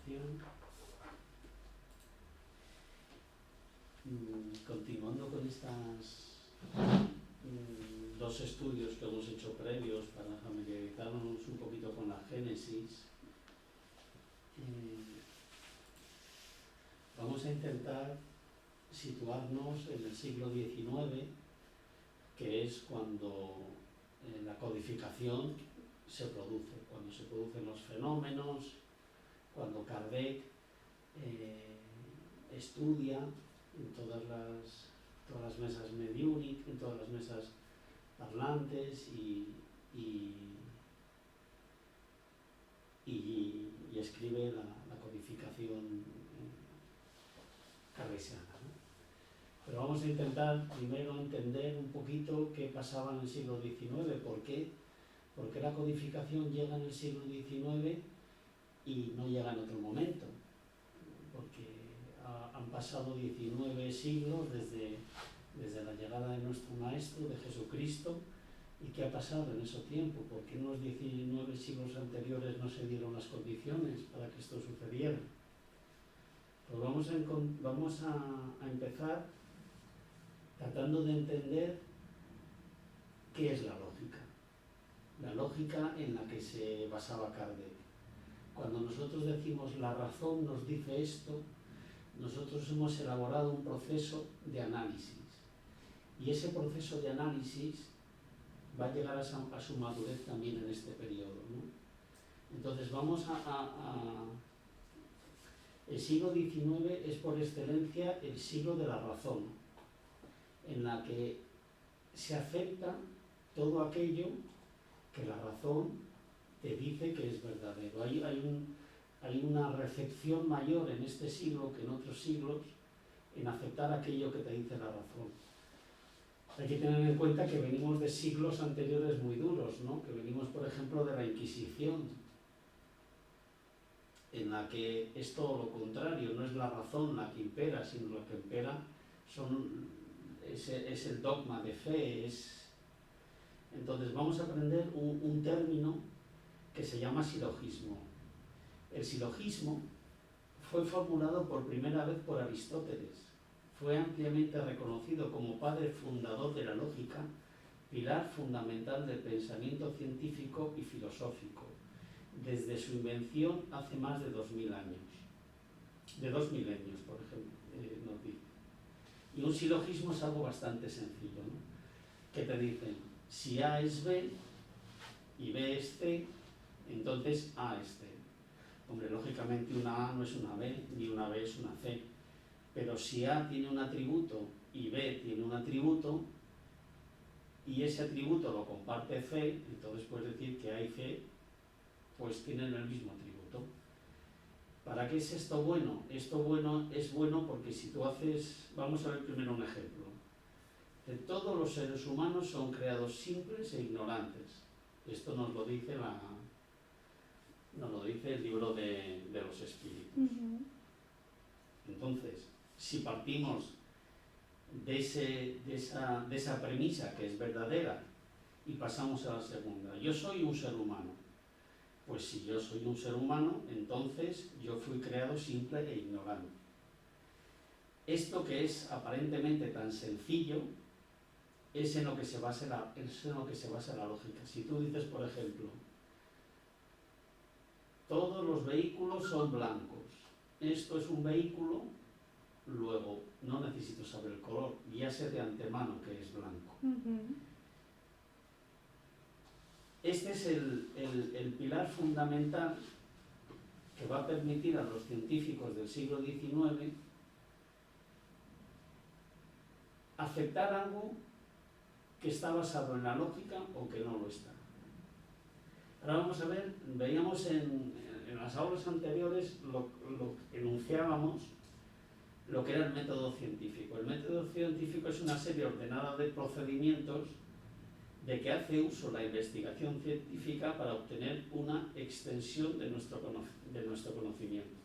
presentación. Continuando con estas dos estudios que hemos hecho previos para familiarizarnos un poquito con la Génesis, vamos a intentar situarnos en el siglo XIX, que es cuando la codificación se produce, cuando se producen los fenómenos, cuando Kardec estudia en todas las mesas mediúnicas, en todas las mesas parlantes y escribe la codificación cartesiana, ¿no? Pero vamos a intentar primero entender un poquito qué pasaba en el siglo XIX, por qué la codificación llega en el siglo XIX y no llega en otro momento, porque han pasado 19 siglos desde la llegada de nuestro Maestro, de Jesucristo. ¿Y qué ha pasado en ese tiempo? ¿Por qué en los 19 siglos anteriores no se dieron las condiciones para que esto sucediera? Pues vamos a empezar tratando de entender qué es la lógica en la que se basaba Kardec. Cuando nosotros decimos la razón nos dice esto, nosotros hemos elaborado un proceso de análisis. Y ese proceso de análisis va a llegar a su madurez también en este periodo, ¿no? Entonces vamos el siglo XIX es por excelencia el siglo de la razón, en la que se acepta todo aquello que la razón te dice que es verdadero. Hay una recepción mayor en este siglo que en otros siglos en aceptar aquello que te dice la razón. Hay que tener en cuenta que venimos de siglos anteriores muy duros, ¿no? Que venimos, por ejemplo, de la Inquisición, en la que es todo lo contrario, no es la razón la que impera, sino lo que impera es el dogma de fe. Entonces vamos a aprender un término que se llama silogismo. El silogismo fue formulado por primera vez por Aristóteles. Fue ampliamente reconocido como padre fundador de la lógica, pilar fundamental del pensamiento científico y filosófico, desde su invención hace más de 2000 años. De 2 milenios, por ejemplo, nos dice. Y un silogismo es algo bastante sencillo, ¿no? Que te dicen, si A es B y B es C, entonces A es C. Hombre, lógicamente una A no es una B, ni una B es una C. Pero si A tiene un atributo y B tiene un atributo, y ese atributo lo comparte C, entonces puedes decir que A y C pues tienen el mismo atributo. ¿Para qué es esto bueno? Esto es bueno porque si tú haces... Vamos a ver primero un ejemplo. De todos los seres humanos son creados simples e ignorantes. Esto nos lo dice el libro de los espíritus. Entonces, si partimos de esa premisa que es verdadera y pasamos a la segunda, yo soy un ser humano. Pues si yo soy un ser humano, entonces yo fui creado simple e ignorante. Esto que es aparentemente tan sencillo es en lo que se basa la lógica. Si tú dices, por ejemplo, todos los vehículos son blancos, esto es un vehículo, luego no necesito saber el color, ya sé de antemano que es blanco. Este es el pilar fundamental que va a permitir a los científicos del siglo XIX aceptar algo que está basado en la lógica o que no lo está. Ahora vamos a ver, veíamos en las aulas anteriores lo enunciábamos lo que era el método científico. El método científico es una serie ordenada de procedimientos de que hace uso la investigación científica para obtener una extensión de nuestro conocimiento.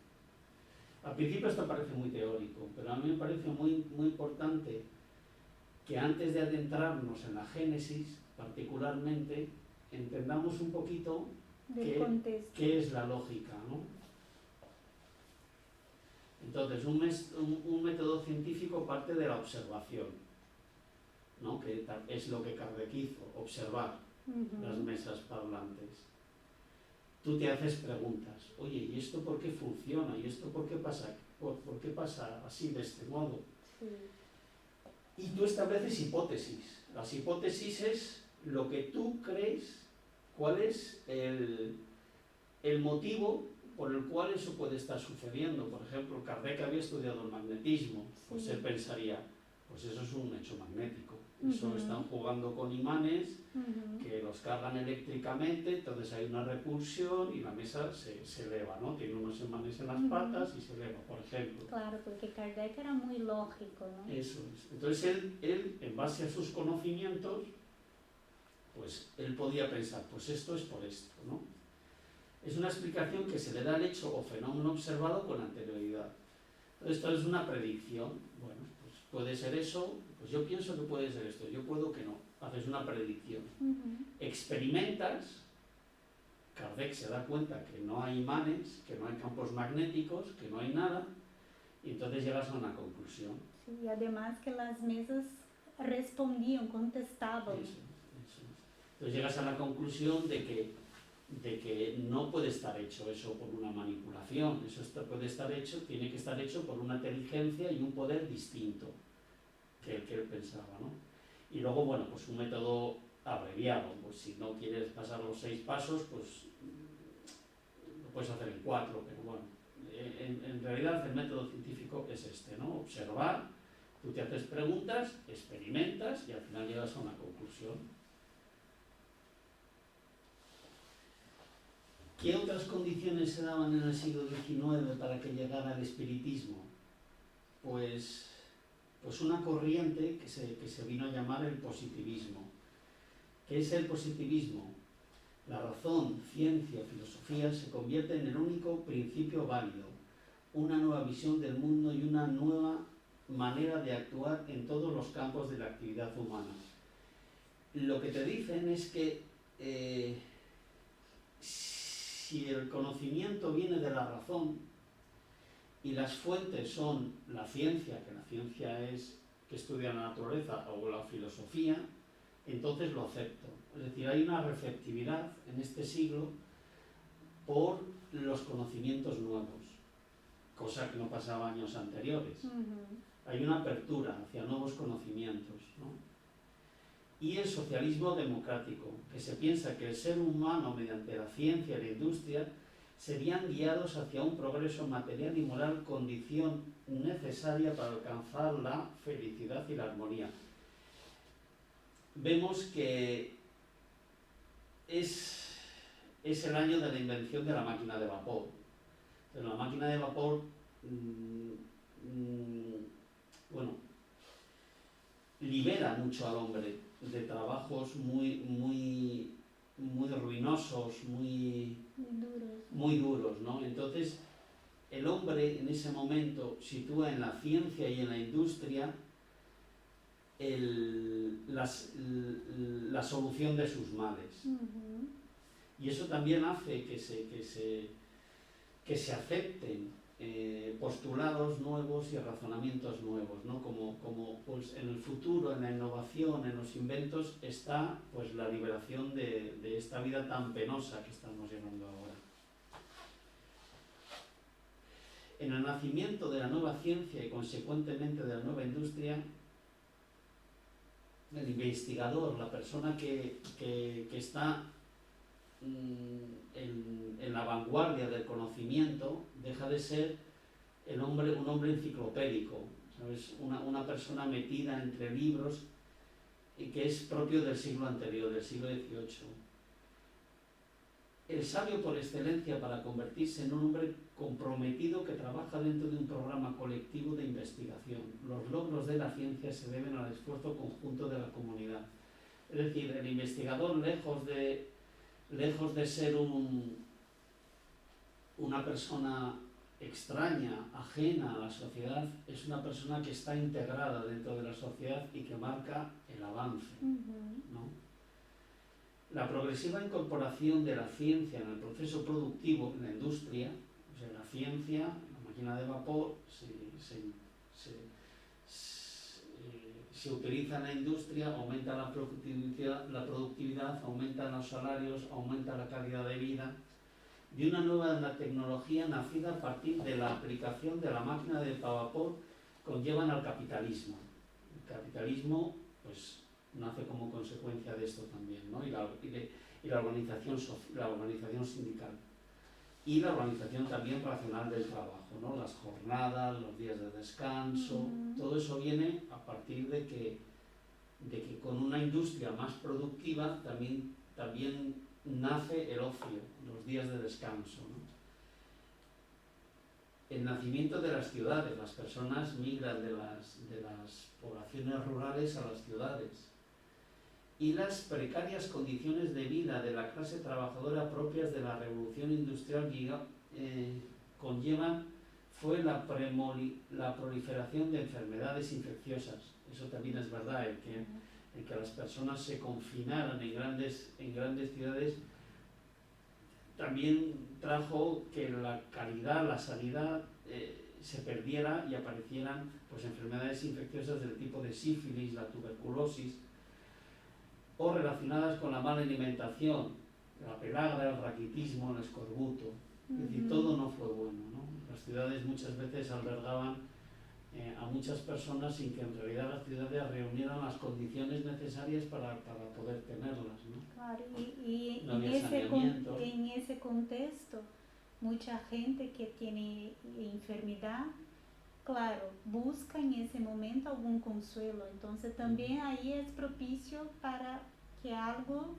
Al principio esto parece muy teórico, pero a mí me parece muy, muy importante que antes de adentrarnos en la Génesis, particularmente, entendamos un poquito qué es la lógica, ¿no? Entonces, un método científico parte de la observación, ¿no? Que es lo que Kardec hizo, observar las mesas parlantes. Tú te haces preguntas, oye, ¿y esto por qué funciona? ¿Y esto por qué pasa? ¿Por qué pasa así, de este modo? Sí. Y tú estableces hipótesis. Las hipótesis es lo que tú crees, cuál es el motivo por el cual eso puede estar sucediendo. Por ejemplo, Kardec había estudiado el magnetismo, pues Sí. él pensaría, pues eso es un hecho magnético. Eso están jugando con imanes que los cargan eléctricamente, entonces hay una repulsión y la mesa se eleva, ¿no? Tiene unos imanes en las patas y se eleva, por ejemplo. Claro, porque Kardec era muy lógico, ¿no? Eso es. Entonces él, en base a sus conocimientos, pues él podía pensar, pues esto es por esto, ¿no? Es una explicación que se le da al hecho o fenómeno observado con anterioridad. Esto es una predicción. Bueno, pues puede ser eso, pues yo pienso que puede ser esto, yo puedo que no. Haces una predicción. Experimentas, Kardec se da cuenta que no hay imanes, que no hay campos magnéticos, que no hay nada, y entonces llegas a una conclusión. Sí, y además que las mesas respondían, contestaban. Eso. Entonces llegas a la conclusión de que no puede estar hecho eso por una manipulación, eso puede estar hecho, tiene que estar hecho por una inteligencia y un poder distinto que el que él pensaba, ¿no? Y luego, bueno, pues un método abreviado, pues si no quieres pasar los 6 pasos, pues lo puedes hacer en 4, pero bueno, en realidad el método científico es este, ¿no? Observar, tú te haces preguntas, experimentas y al final llegas a una conclusión. ¿Qué otras condiciones se daban en el siglo XIX para que llegara el espiritismo? Pues una corriente que se vino a llamar el positivismo. ¿Qué es el positivismo? La razón, ciencia, filosofía se convierten en el único principio válido, una nueva visión del mundo y una nueva manera de actuar en todos los campos de la actividad humana. Lo que te dicen es que si el conocimiento viene de la razón y las fuentes son la ciencia, que la ciencia es que estudia la naturaleza, o la filosofía, entonces lo acepto. Es decir, hay una receptividad en este siglo por los conocimientos nuevos, cosa que no pasaba años anteriores. Hay una apertura hacia nuevos conocimientos, ¿no? Y el socialismo democrático, que se piensa que el ser humano, mediante la ciencia y la industria, serían guiados hacia un progreso material y moral, condición necesaria para alcanzar la felicidad y la armonía. Vemos que es el año de la invención de la máquina de vapor. Pero la máquina de vapor, bueno, libera mucho al hombre de trabajos muy ruinosos, muy duros, ¿no? Entonces, el hombre en ese momento sitúa en la ciencia y en la industria la solución de sus males. Y eso también hace que se acepten postulados nuevos y razonamientos nuevos, ¿no? Como pues en el futuro, en la innovación, en los inventos, está pues la liberación de esta vida tan penosa que estamos llevando ahora. En el nacimiento de la nueva ciencia y consecuentemente de la nueva industria, el investigador, la persona que está en la vanguardia del conocimiento, deja de ser un hombre enciclopédico, ¿sabes? Una persona metida entre libros y que es propio del siglo anterior, del siglo XVIII. El sabio por excelencia para convertirse en un hombre comprometido que trabaja dentro de un programa colectivo de investigación. Los logros de la ciencia se deben al esfuerzo conjunto de la comunidad. Es decir, el investigador, lejos de ser una persona extraña, ajena a la sociedad, es una persona que está integrada dentro de la sociedad y que marca el avance, ¿no? La progresiva incorporación de la ciencia en el proceso productivo, en la industria, o sea, la ciencia, la máquina de vapor se utiliza en la industria, aumenta la productividad, aumentan los salarios, aumenta la calidad de vida, de una nueva tecnología nacida a partir de la aplicación de la máquina de vapor, conllevan al capitalismo. El capitalismo pues nace como consecuencia de esto también, ¿no? y la organización sindical y la organización también racional del trabajo, ¿no? Las jornadas, los días de descanso, todo eso viene a partir de que con una industria más productiva también nace el ocio, los días de descanso, ¿no? El nacimiento de las ciudades, las personas migran de las poblaciones rurales a las ciudades, y las precarias condiciones de vida de la clase trabajadora propias de la revolución industrial fue la proliferación de enfermedades infecciosas. Eso también es verdad, el que las personas se confinaran en grandes ciudades también trajo que la calidad, la sanidad se perdiera y aparecieran pues enfermedades infecciosas del tipo de sífilis, la tuberculosis, o relacionadas con la mala alimentación, la pelagra, el raquitismo, el escorbuto. Es decir, todo no fue bueno, ¿no? Las ciudades muchas veces albergaban a muchas personas sin que en realidad las ciudades reunieran las condiciones necesarias para poder tenerlas, ¿no? Claro, y No había saneamiento. en ese contexto, mucha gente que tiene enfermedad, claro, busca en ese momento algún consuelo. Entonces también ahí es propicio para que algo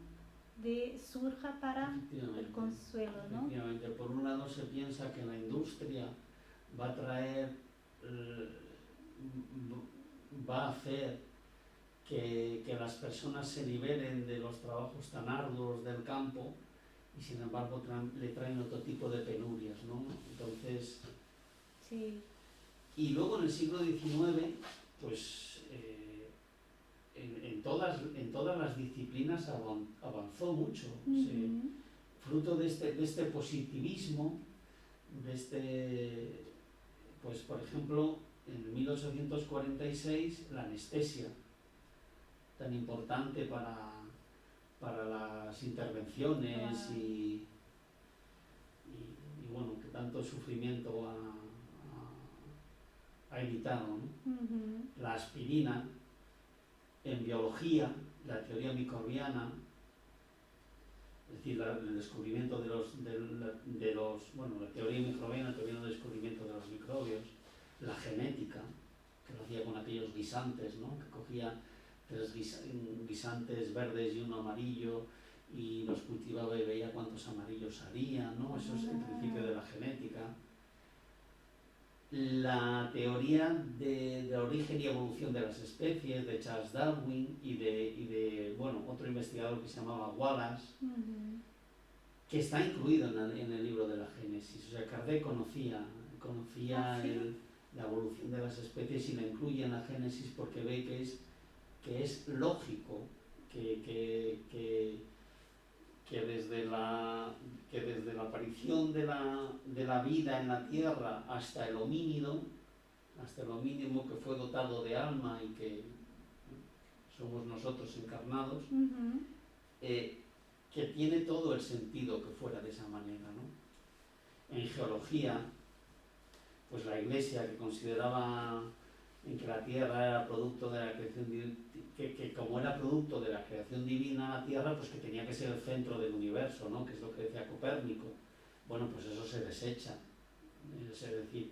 surja para el consuelo, ¿no? Efectivamente, por un lado se piensa que la industria va a traer, va a hacer que las personas se liberen de los trabajos tan arduos del campo, y sin embargo le traen otro tipo de penurias, ¿no? Entonces, sí. Y luego en el siglo XIX, pues en todas las disciplinas avanzó mucho. Fruto de este positivismo, pues por ejemplo, en 1846 la anestesia, tan importante para las intervenciones y bueno, que tanto sufrimiento ha evitado, ¿no? La aspirina, en biología, la teoría microbiana, es decir, el descubrimiento la teoría microbiana, el teoría del descubrimiento de los microbios, la genética, que lo hacía con aquellos guisantes, ¿no? Que cogía 3 guisantes verdes y uno amarillo y los cultivaba y veía cuántos amarillos salían, ¿no? Eso es el principio de la genética. La teoría de origen y evolución de las especies, de Charles Darwin y de otro investigador que se llamaba Wallace, que está incluido en el libro de la Génesis. O sea, Kardec conocía la evolución de las especies y la incluye en la Génesis porque ve que es lógico que desde la aparición de la vida en la Tierra hasta el homínido, hasta el homínido que fue dotado de alma y que somos nosotros encarnados, que tiene todo el sentido que fuera de esa manera, ¿no? En geología, pues la Iglesia, que consideraba en que la Tierra era producto de la creación, que como era producto de la creación divina la Tierra, pues que tenía que ser el centro del universo, ¿no? Que es lo que decía Copérnico. Bueno, pues eso se desecha. Es decir,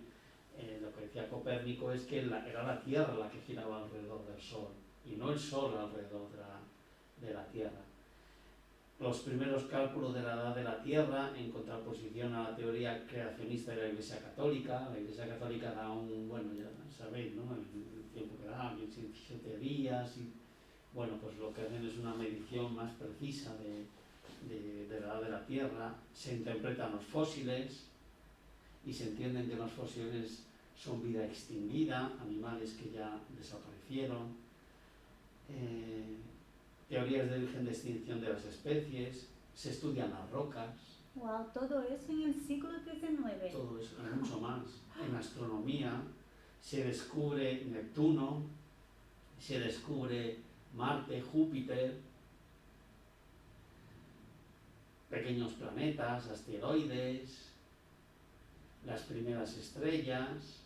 lo que decía Copérnico es que era la Tierra la que giraba alrededor del Sol, y no el Sol alrededor de la Tierra. Los primeros cálculos de la edad de la Tierra, en contraposición a la teoría creacionista de la Iglesia Católica. La Iglesia Católica da ya sabéis, ¿no? El tiempo que da, 17 días, y bueno, pues lo que hacen es una medición más precisa de la edad de la Tierra. Se interpretan los fósiles y se entienden que los fósiles son vida extinguida, animales que ya desaparecieron. Teorías de origen de extinción de las especies, se estudian las rocas, Wow, todo eso en el siglo XIX. Todo eso, y mucho más. En astronomía se descubre Neptuno, se descubre Marte, Júpiter, pequeños planetas, asteroides, las primeras estrellas.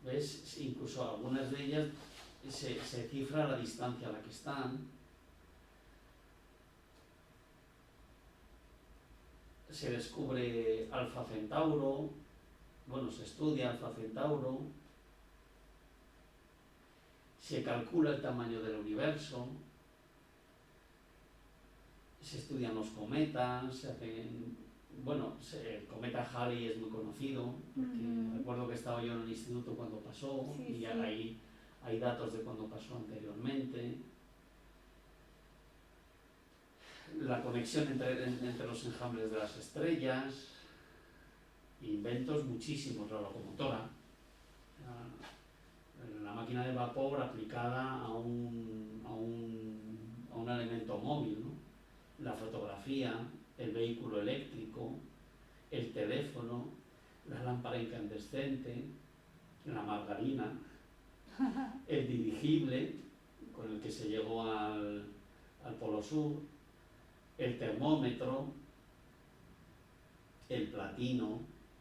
¿Ves? Incluso algunas de ellas se cifra la distancia a la que están. Se descubre Alfa Centauro, bueno, se estudia Alfa Centauro, se calcula el tamaño del universo, se estudian los cometas, se hacen, bueno, el cometa Halley es muy conocido, porque recuerdo que estaba yo en el instituto cuando pasó, Sí, y sí. hay datos de cuando pasó anteriormente. La conexión entre los enjambres de las estrellas, inventos muchísimos, la locomotora, la máquina de vapor aplicada a un elemento móvil, ¿no? La fotografía, el vehículo eléctrico, el teléfono, la lámpara incandescente, la margarina, el dirigible con el que se llegó al Polo Sur, el termómetro, el platino,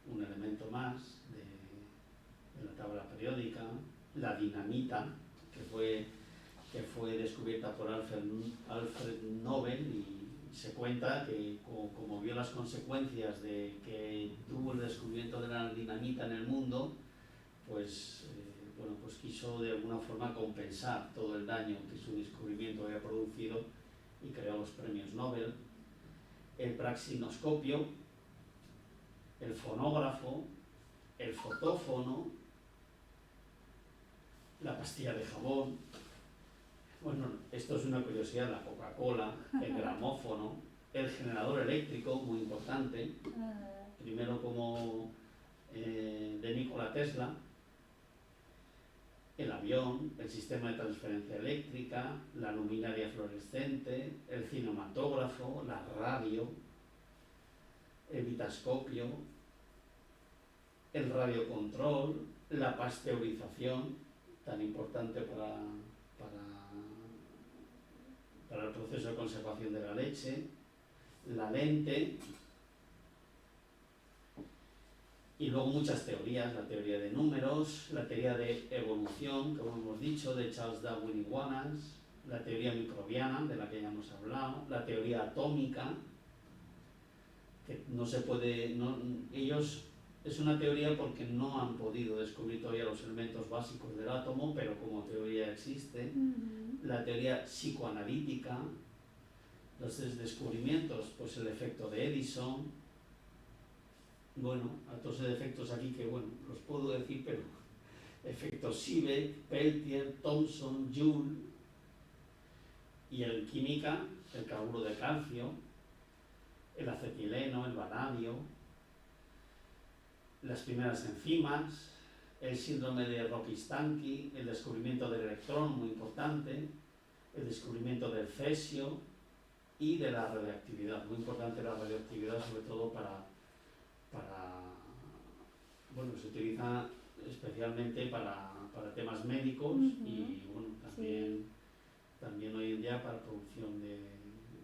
un elemento más de la tabla periódica, la dinamita, que fue descubierta por Alfred Nobel, y se cuenta que como vio las consecuencias de que tuvo el descubrimiento de la dinamita en el mundo, pues quiso de alguna forma compensar todo el daño que su descubrimiento había producido y creó los premios Nobel. El praxinoscopio, el fonógrafo, el fotófono, la pastilla de jabón. Bueno, esto es una curiosidad, la Coca-Cola, el gramófono, el generador eléctrico, muy importante, primero como de Nikola Tesla, el avión, el sistema de transferencia eléctrica, la luminaria fluorescente, el cinematógrafo, la radio, el vitascopio, el radiocontrol, la pasteurización, tan importante para el proceso de conservación de la leche, la lente, y luego muchas teorías, la teoría de números, la teoría de evolución, como hemos dicho, de Charles Darwin y Wallace, la teoría microbiana, de la que ya hemos hablado, la teoría atómica, que no se puede, ellos, es una teoría porque no han podido descubrir todavía los elementos básicos del átomo, pero como teoría existe. La teoría psicoanalítica, los tres descubrimientos, pues el efecto de Edison, bueno, a todos los efectos aquí que, bueno, los puedo decir, pero efectos Seebeck, Peltier, Thomson, Joule, y en química, el carburo de calcio, el acetileno, el vanadio, las primeras enzimas, el síndrome de Rokitansky, el descubrimiento del electrón, muy importante, el descubrimiento del cesio y de la radioactividad, muy importante la radioactividad, sobre todo bueno, se utiliza especialmente para temas médicos y bueno, también hoy en día para producción de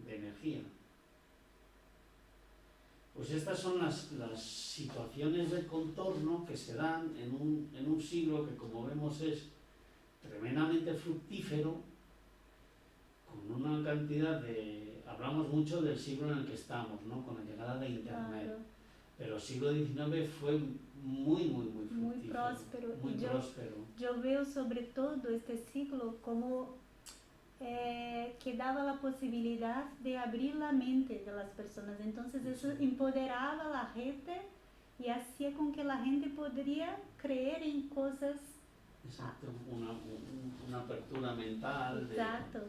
energía. Pues estas son las situaciones de contorno que se dan en un siglo que, como vemos, es tremendamente fructífero, con una cantidad de... Hablamos mucho del siglo en el que estamos, ¿no? Con la llegada de Internet. Claro. Pero el siglo XIX fue muy fructífero. Muy próspero. Muy próspero. Yo veo sobre todo este siglo como que daba la posibilidad de abrir la mente de las personas. Entonces eso empoderaba a la gente y hacía con que la gente podría creer en cosas. Exacto, una apertura mental. Exacto.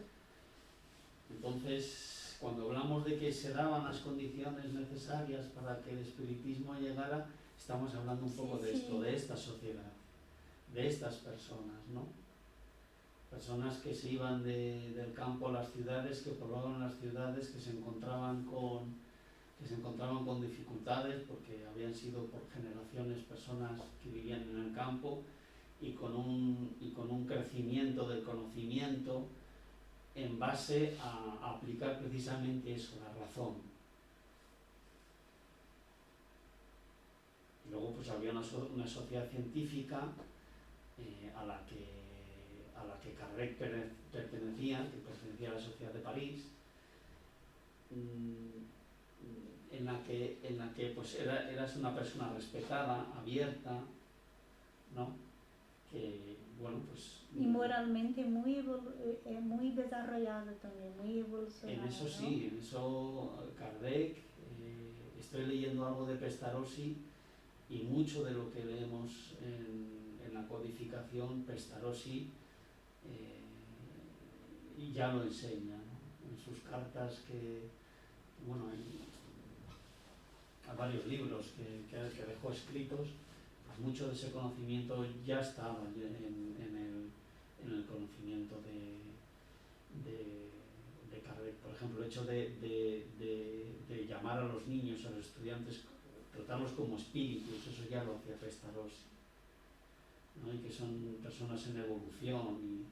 Entonces, cuando hablamos de que se daban las condiciones necesarias para que el espiritismo llegara, estamos hablando un poco de esto, de esta sociedad, de estas personas, ¿no? personas que se iban del campo a las ciudades, que poblaban las ciudades, que se encontraban con dificultades porque habían sido por generaciones personas que vivían en el campo y con un crecimiento del conocimiento en base a aplicar precisamente eso, la razón. Y luego pues había una sociedad científica a la que Kardec pertenecía, que pertenecía a la Sociedad de París, en la que pues eras una persona respetada, abierta, ¿no? Que, bueno, pues... Y moralmente muy desarrollado también, muy evolucionado. En eso sí, en eso Kardec, estoy leyendo algo de Pestalozzi y mucho de lo que leemos en la codificación, Pestalozzi ya lo enseña, ¿no? En sus cartas bueno, hay varios libros que dejó escritos, pues mucho de ese conocimiento ya estaba en el conocimiento de Kardec. Por ejemplo, el hecho de llamar a los niños, a los estudiantes, tratarlos como espíritus, eso ya lo hacía Pestalozzi, ¿no? Y que son personas en evolución, y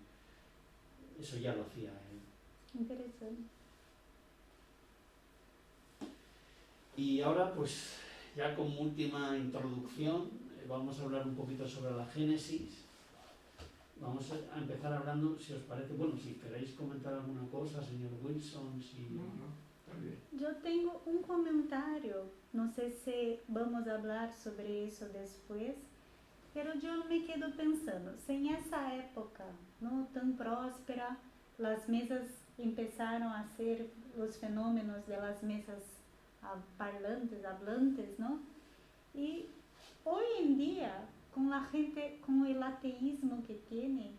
eso ya lo hacía él. Interesante. Y ahora, pues, ya como última introducción, vamos a hablar un poquito sobre la Génesis. Vamos a empezar hablando, si os parece, bueno, si queréis comentar alguna cosa, señor Wilson, si... No, está bien. Yo tengo un comentario, no sé si vamos a hablar sobre eso después, pero yo me quedo pensando, si en esa época no tan próspera, las mesas empezaron a ser los fenómenos de las mesas parlantes, hablantes, ¿no? Y hoy en día, con la gente, con el ateísmo que tiene,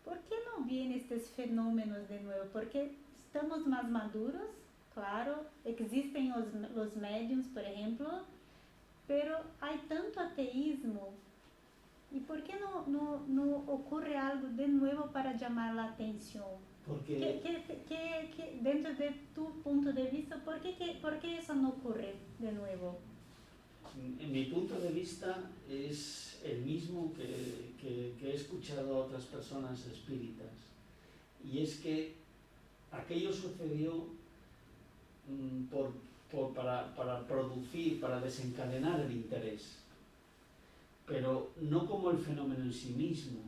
¿por qué no vienen estos fenómenos de nuevo? Porque estamos más maduros, claro, existen los médiums, por ejemplo, pero hay tanto ateísmo. ¿Y por qué no ocurre algo de nuevo para llamar la atención? Porque Dentro de tu punto de vista, ¿por qué eso no ocurre de nuevo? en mi punto de vista es el mismo que he escuchado a otras personas espíritas, y es que aquello sucedió para producir, para desencadenar el interés, pero no como el fenómeno en sí mismo,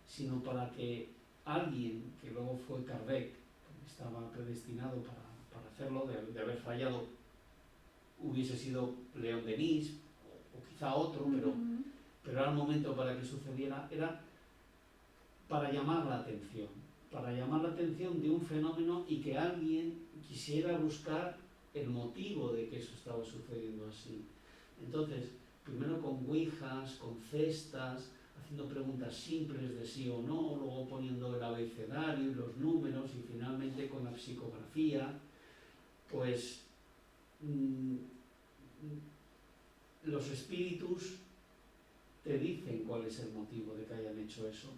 sino para que alguien, que luego fue Kardec, que estaba predestinado para hacerlo, de haber fallado, hubiese sido León Denis, o quizá otro, pero era el momento para que sucediera, era para llamar la atención de un fenómeno y que alguien quisiera buscar el motivo de que eso estaba sucediendo así. Entonces, primero con ouijas, con cestas, haciendo preguntas simples de sí o no, luego poniendo el abecedario y los números, y finalmente con la psicografía, pues los espíritus te dicen cuál es el motivo de que hayan hecho eso.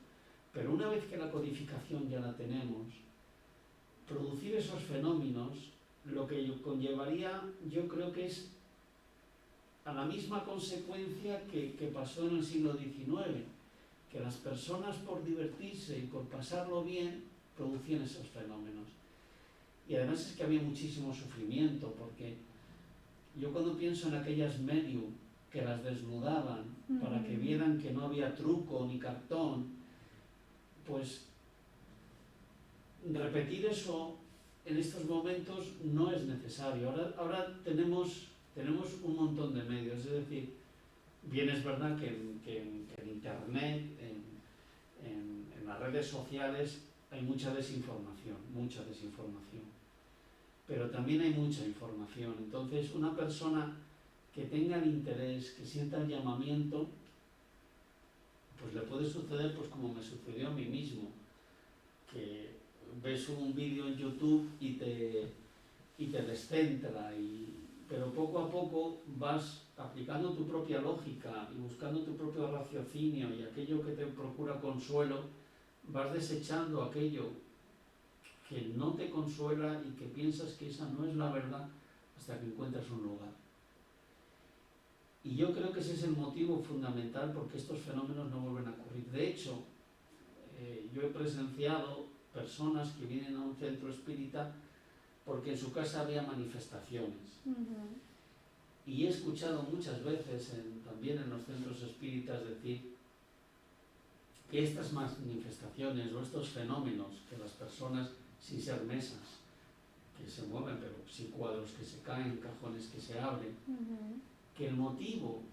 Pero una vez que la codificación ya la tenemos, producir esos fenómenos, lo que conllevaría, yo creo que es a la misma consecuencia que pasó en el siglo XIX, que las personas, por divertirse y por pasarlo bien, producían esos fenómenos. Y además es que había muchísimo sufrimiento, porque yo cuando pienso en aquellas medium que las desnudaban para que vieran que no había truco ni cartón, pues repetir eso en estos momentos no es necesario. Ahora tenemos un montón de medios, es decir, bien es verdad que en Internet, en las redes sociales, hay mucha desinformación, pero también hay mucha información. Entonces, una persona que tenga el interés, que sienta el llamamiento, pues le puede suceder pues como me sucedió a mí mismo, que ves un vídeo en YouTube y te descentra, pero poco a poco vas aplicando tu propia lógica y buscando tu propio raciocinio y aquello que te procura consuelo, vas desechando aquello que no te consuela y que piensas que esa no es la verdad hasta que encuentras un lugar. Y yo creo que ese es el motivo fundamental por qué estos fenómenos no vuelven a ocurrir. De hecho, yo he presenciado personas que vienen a un centro espírita porque en su casa había manifestaciones. Y he escuchado muchas veces, también en los centros espíritas, decir que estas manifestaciones o estos fenómenos que las personas, sin ser mesas, que se mueven, pero sí cuadros que se caen, cajones que se abren, que el motivo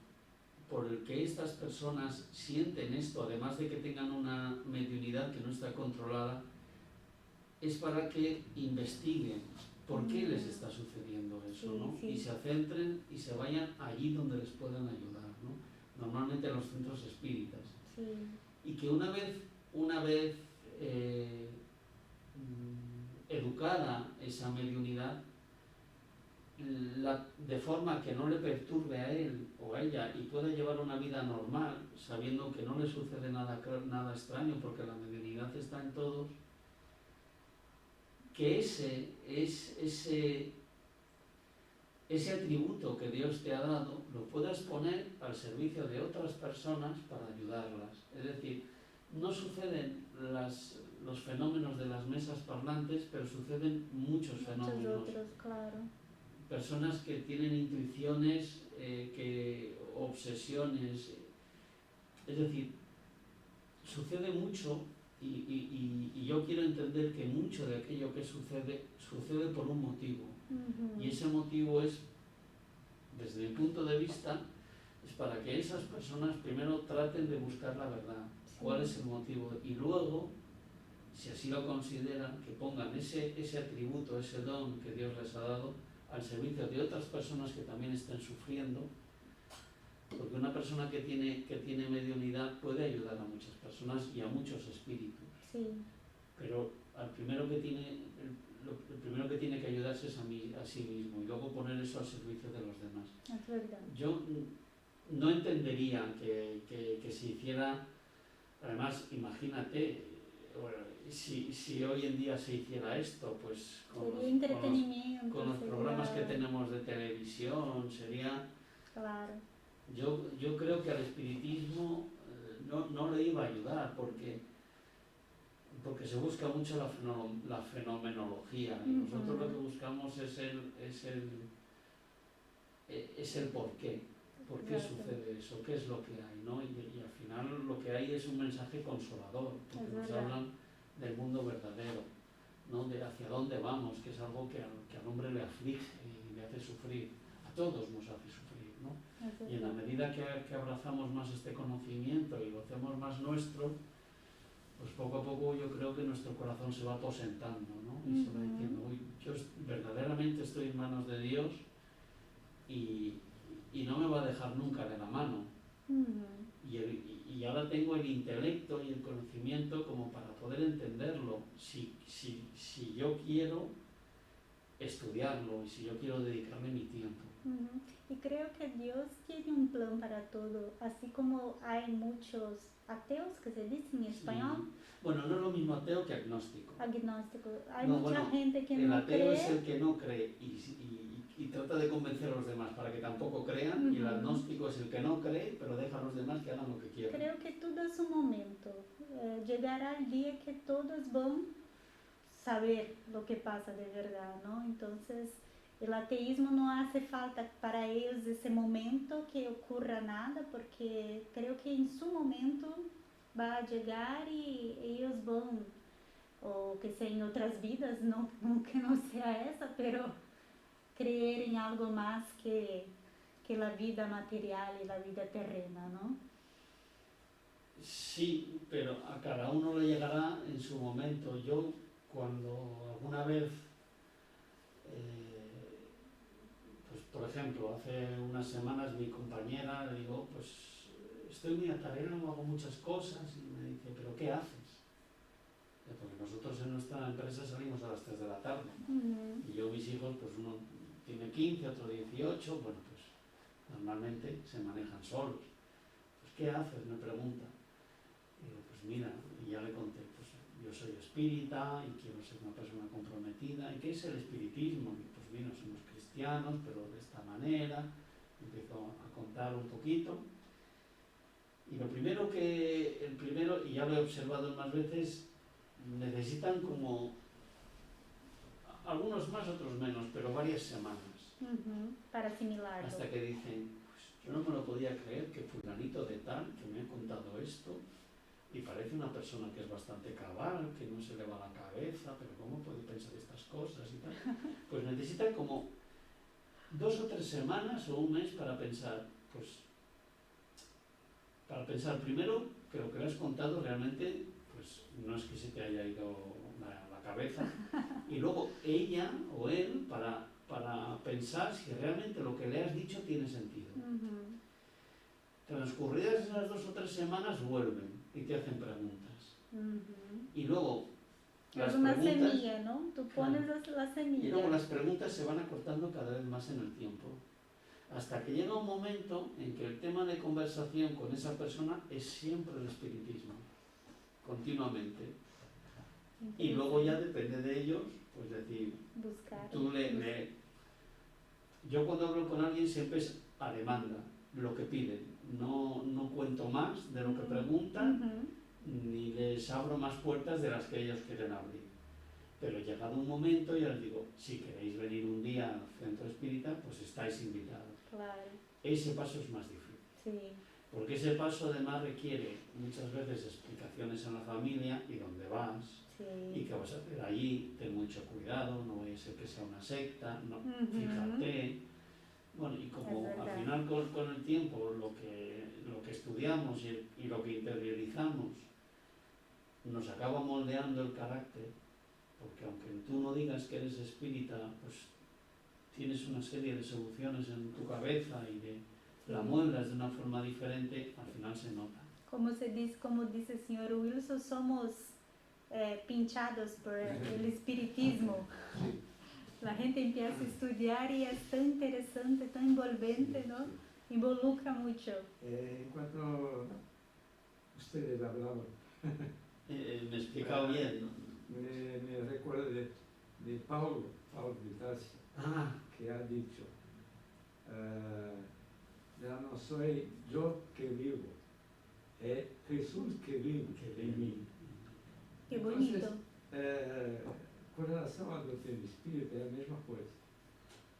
por el que estas personas sienten esto, además de que tengan una mediunidad que no está controlada, es para que investiguen por qué les está sucediendo eso, Sí, ¿no? sí. Y se centren y se vayan allí donde les puedan ayudar, ¿no? Normalmente en los centros espíritas. Sí. Y que una vez educada esa mediunidad, de forma que no le perturbe a él o a ella y pueda llevar una vida normal, sabiendo que no le sucede nada extraño porque la mediunidad está en todos, que ese atributo que Dios te ha dado lo puedas poner al servicio de otras personas para ayudarlas. Es decir, no suceden los fenómenos de las mesas parlantes, pero suceden muchos fenómenos. Otros, claro. Personas que tienen intuiciones, obsesiones, es decir, sucede mucho y yo quiero entender que mucho de aquello que sucede por un motivo. Y ese motivo es, desde mi punto de vista, es para que esas personas primero traten de buscar la verdad, cuál es el motivo, y luego, si así lo consideran, que pongan ese atributo, ese don que Dios les ha dado al servicio de otras personas que también estén sufriendo, porque una persona que tiene mediunidad puede ayudar a muchas personas y a muchos espíritus. Sí. Pero el primero que tiene que ayudarse es a sí mismo y luego poner eso al servicio de los demás. Es verdad. Yo no entendería que se hiciera, además imagínate, bueno, si hoy en día se hiciera esto, pues con los programas que tenemos de televisión, sería... Claro. Yo creo que al espiritismo no le iba a ayudar porque se busca mucho la fenomenología y nosotros lo que buscamos es el por qué sucede eso, qué es lo que hay, ¿no? Y al final lo que hay es un mensaje consolador, porque nos hablan del mundo verdadero, ¿no? De hacia dónde vamos, que es algo que al hombre le aflige y le hace sufrir, a todos nos hace sufrir, ¿no? Y en la medida que abrazamos más este conocimiento y lo hacemos más nuestro, pues poco a poco yo creo que nuestro corazón se va aposentando, ¿no? Y se va diciendo, uy, yo verdaderamente estoy en manos de Dios y no me va a dejar nunca de la mano. Y ahora tengo el intelecto y el conocimiento como para poder entenderlo, si yo quiero estudiarlo y si yo quiero dedicarle mi tiempo. Y creo que Dios tiene un plan para todo, así como hay muchos ateos que se dice en español. Sí. Bueno, no es lo mismo ateo que agnóstico. Agnóstico. Hay mucha gente que no cree. El ateo cree. es el que no cree y trata de convencer a los demás para que tampoco crean, y el agnóstico es el que no cree, pero deja a los demás que hagan lo que quieran. Creo que todo es un momento. Llegará el día que todos van a saber lo que pasa de verdad, ¿no? Entonces, el ateísmo no hace falta para ellos ese momento que ocurra nada, porque creo que en su momento va a llegar y ellos van, o que sea en otras vidas, no que no sea esa, pero creer en algo más que la vida material y la vida terrena, ¿no? Sí, pero a cada uno le llegará en su momento. Yo, cuando alguna vez, pues por ejemplo, hace unas semanas mi compañera le digo, pues estoy muy atareado, hago muchas cosas, y me dice, ¿pero qué haces? Porque nosotros en nuestra empresa salimos a las 3 de la tarde. Y yo, mis hijos, pues uno tiene 15, otro 18, bueno, pues normalmente se manejan solos. Pues ¿qué haces?, me pregunta. Y digo, pues mira, y ya le conté, pues yo soy espírita y quiero ser una persona comprometida. ¿Y qué es el espiritismo? Y pues bueno, somos cristianos, pero de esta manera. Empiezo a contar un poquito. Y el primero, y ya lo he observado más veces, necesitan como, algunos más, otros menos, pero varias semanas. Para asimilarlo. Hasta que dicen, pues yo no me lo podía creer que fulanito de tal, que me ha contado esto, y parece una persona que es bastante cabal, que no se le va la cabeza, pero ¿cómo puede pensar estas cosas y tal? Pues necesita como 2 o 3 semanas o un mes para pensar, primero que lo que le has contado realmente, pues no es que se te haya ido la cabeza, y luego ella o él para pensar si realmente lo que le has dicho tiene sentido. Transcurridas esas 2 o 3 semanas vuelven y te hacen preguntas. Y luego es una semilla, ¿no? Tú pones la semilla. Y luego las preguntas se van acortando cada vez más en el tiempo. Hasta que llega un momento en que el tema de conversación con esa persona es siempre el espiritismo, continuamente. Y luego ya depende de ellos, pues decir, buscar. Yo cuando hablo con alguien siempre es a demanda, lo que piden. No cuento más de lo que preguntan, ni les abro más puertas de las que ellos quieren abrir. Pero llegado un momento ya les digo, si queréis venir un día al centro espírita, pues estáis invitados. Claro. Ese paso es más difícil. Sí. Porque ese paso además requiere muchas veces explicaciones en la familia y dónde vas, y qué vas a hacer allí, ten mucho cuidado, no vaya a ser que sea una secta, no, fíjate. Bueno, y como al final con el tiempo lo que estudiamos y lo que interiorizamos nos acaba moldeando el carácter, porque aunque tú no digas que eres espírita, pues tienes una serie de soluciones en tu cabeza y la muelas de una forma diferente, al final se nota. Como dice el señor Wilson, somos pinchados por el espiritismo. Sí. La gente empieza a estudiar y es tan interesante, tan envolvente, ¿no? Involucra mucho. Enquanto ustedes hablaban, me he explicado bien, ¿no? me recuerdo de Paulo de Tarso, que ha dicho, ya no soy yo que vivo, es Jesús que vive en mí. Qué bonito. Entonces, com relação à doutrina espírita, é a mesma coisa.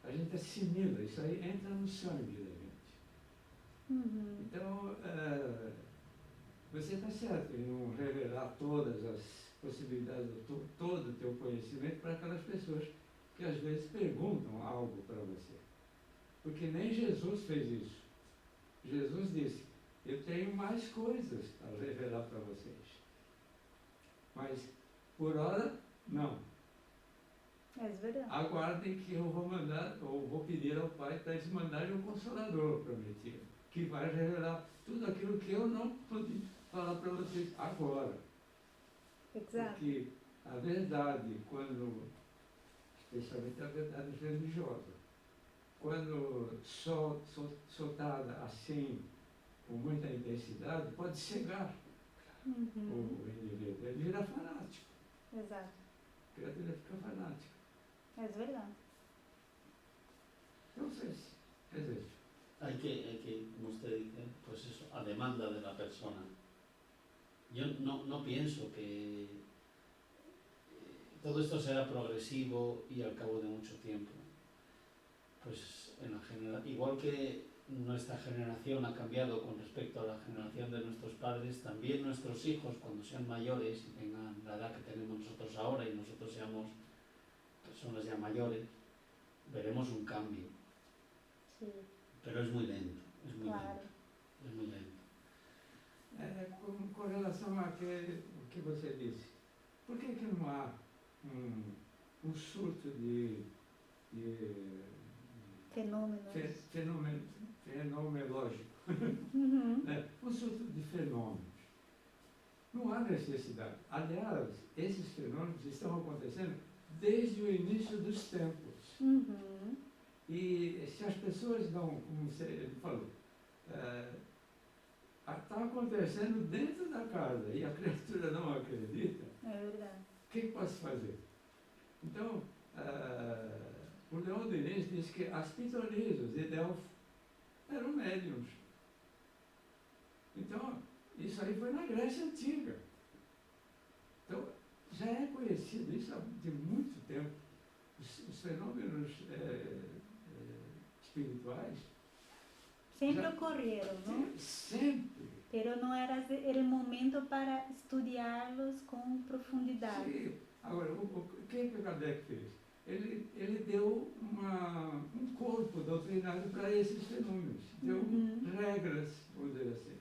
A gente assimila, isso aí entra no sangue da gente. Então, você está certo em não revelar todas as possibilidades, todo o teu conhecimento para aquelas pessoas que às vezes perguntam algo para você. Porque nem Jesus fez isso. Jesus disse, eu tenho mais coisas a revelar para vocês. Mas, por hora, não. É verdade. Aguardem que eu vou mandar, ou vou pedir ao Pai para eles mandarem o Consolador prometido, que vai revelar tudo aquilo que eu não pude falar para vocês agora. Exato. Porque a verdade, especialmente a verdade religiosa, quando soltada assim, com muita intensidade, pode cegar o indivíduo. Ele vira fanático. Exato. A criatura fica fanática. É verdade. Entonces, es eso. Hay que, como usted dice, pues eso, a demanda de la persona. Yo no pienso que todo esto será progresivo y al cabo de mucho tiempo. Pues igual que nuestra generación ha cambiado con respecto a la generación de nuestros padres, también nuestros hijos, cuando sean mayores y tengan la edad que tenemos nosotros ahora y nosotros seamos personas ya mayores, veremos un cambio. Sí. Pero es muy lento, es muy Claro. lento, es muy lento. Com relação a que você disse, por que não há um surto de Fenômenos. fenomenológico, um surto de fenômenos? Não há necessidade. Aliás, esses fenômenos estão acontecendo desde o início dos tempos. E se as pessoas não, como você falou, está acontecendo dentro da casa e a criatura não acredita, É verdade. O que pode fazer? Então, o Leon Denis diz que as pitonisas de Delfos eram médiums. Então, isso aí foi na Grécia Antiga. Então, já é conhecido isso há de muito tempo. Os fenômenos espirituais Sempre já, ocorreram, não? Sempre. Pero não era o momento para estudá-los com profundidade. Sim. Agora, o que Kardec fez? Ele deu um corpo doutrinário para esses fenômenos. Deu regras, vamos dizer assim.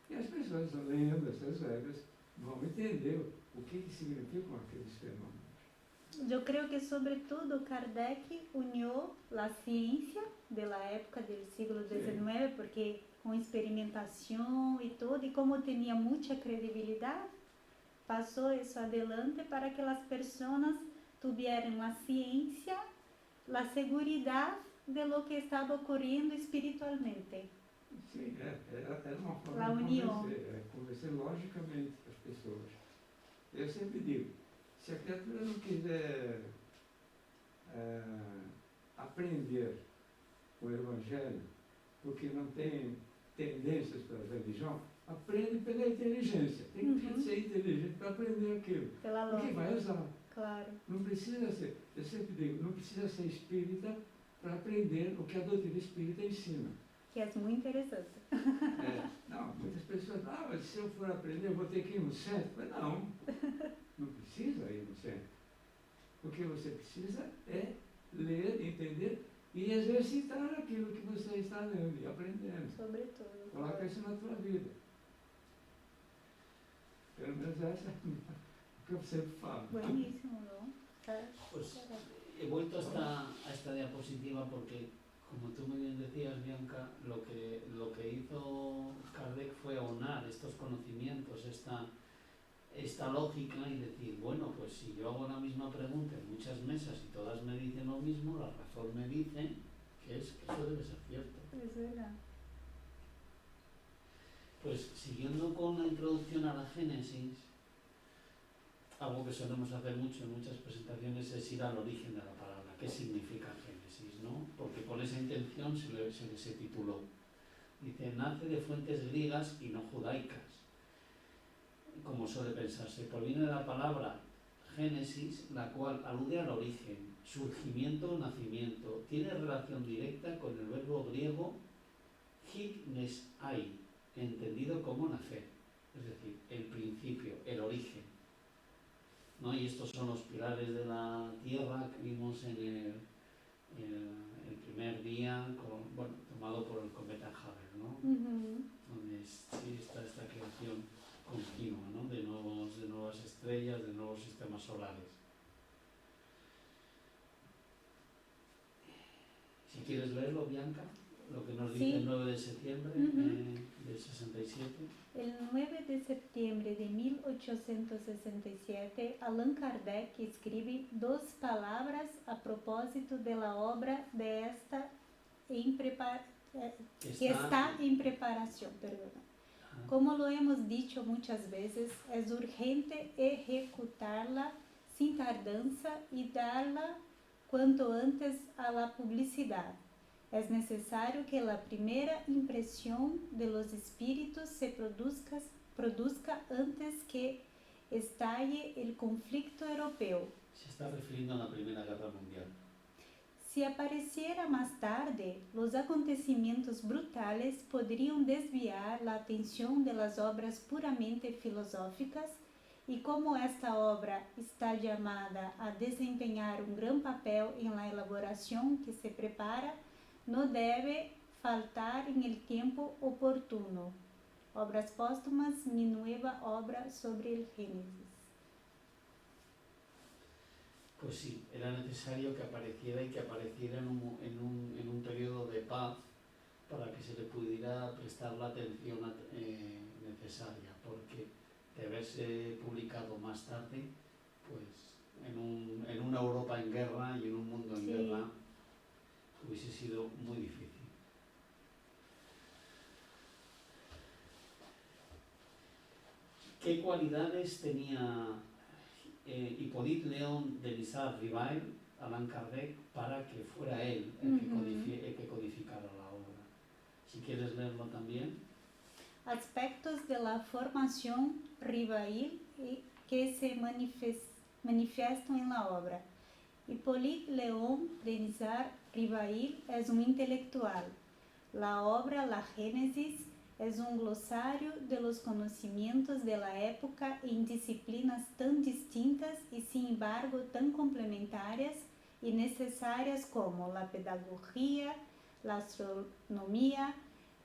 E as pessoas, lendo essas regras, vão entender o que significam aqueles fenômenos. Eu creio que, sobretudo, Kardec uniu a ciência da época do século XIX, porque com experimentação e tudo, e como tinha muita credibilidade, passou isso adelante para que as pessoas tivessem a ciência, a segurança de lo que estava ocorrendo espiritualmente. Sim, era uma forma A união. de convencer logicamente as pessoas. Eu sempre digo, se a criatura não quiser aprender o Evangelho, porque não tem tendências para a religião, aprende pela inteligência. Tem que ser inteligente para aprender aquilo. Pela porque lógica. vai usar. Claro. Não precisa ser, eu sempre digo, não precisa ser espírita para aprender o que a doutrina espírita ensina. Que é muito interessante. Não, muitas pessoas, mas se eu for aprender, eu vou ter que ir no centro. Mas não precisa ir no centro. O que você precisa é ler, entender e exercitar aquilo que você está lendo e aprendendo. Sobretudo. Coloca isso na tua vida. Pelo menos essa é o que eu sempre falo. Buenísimo, ¿no? Pues he vuelto a esta diapositiva porque, como tú muy bien decías, Bianca, lo que hizo Kardec fue aunar estos conocimientos, esta lógica y decir, bueno, pues si yo hago la misma pregunta en muchas mesas y todas me dicen lo mismo, la razón me dice que eso debe ser cierto. Es verdad. Pues siguiendo con la introducción a la Génesis, algo que solemos hacer mucho en muchas presentaciones es ir al origen de la palabra, qué significa Génesis, ¿no? Porque con esa intención se tituló. Dice, nace de fuentes griegas y no judaicas, como suele pensarse. Proviene de la palabra Génesis, la cual alude al origen, surgimiento o nacimiento. Tiene relación directa con el verbo griego gignesai, entendido como nacer, es decir, el principio, el origen, ¿no? Y estos son los pilares de la tierra que vimos en el primer día, tomado por el cometa Hubble, ¿no? Donde sí está esta creación continua, ¿no? de nuevas estrellas, de nuevos sistemas solares. Si quieres leerlo, Bianca, lo que nos dice el 9 de septiembre del 67. El 9 de septiembre de 1867, Allan Kardec escribe 2 palabras a propósito de la obra que está en preparación. Como lo hemos dicho muchas veces, es urgente ejecutarla sin tardanza y darla cuanto antes a la publicidad. Es necesario que la primera impresión de los espíritus se produzca antes que estalle el conflicto europeo. Se está refiriendo a la Primera Guerra Mundial. Si apareciera más tarde, los acontecimientos brutales podrían desviar la atención de las obras puramente filosóficas y como esta obra está llamada a desempeñar un gran papel en la elaboración que se prepara, no debe faltar en el tiempo oportuno. Obras póstumas, mi nueva obra sobre el Génesis. Pues sí, era necesario que apareciera y que apareciera en un periodo de paz para que se le pudiera prestar la atención necesaria, porque de haberse publicado más tarde, pues en una Europa en guerra y en un mundo en guerra, hubiese sido muy difícil. ¿Qué cualidades tenía Hippolyte Léon Denisard Rivail, Allan Kardec, para que fuera él el que codificara la obra. Si quieres leerlo también. Aspectos de la formación Rivail que se manifiestan en la obra. Hippolyte Léon Denisard Rivail es un intelectual. La obra La Génesis es un glosario de los conocimientos de la época en disciplinas tan distintas y sin embargo tan complementarias y necesarias como la pedagogía, la astronomía,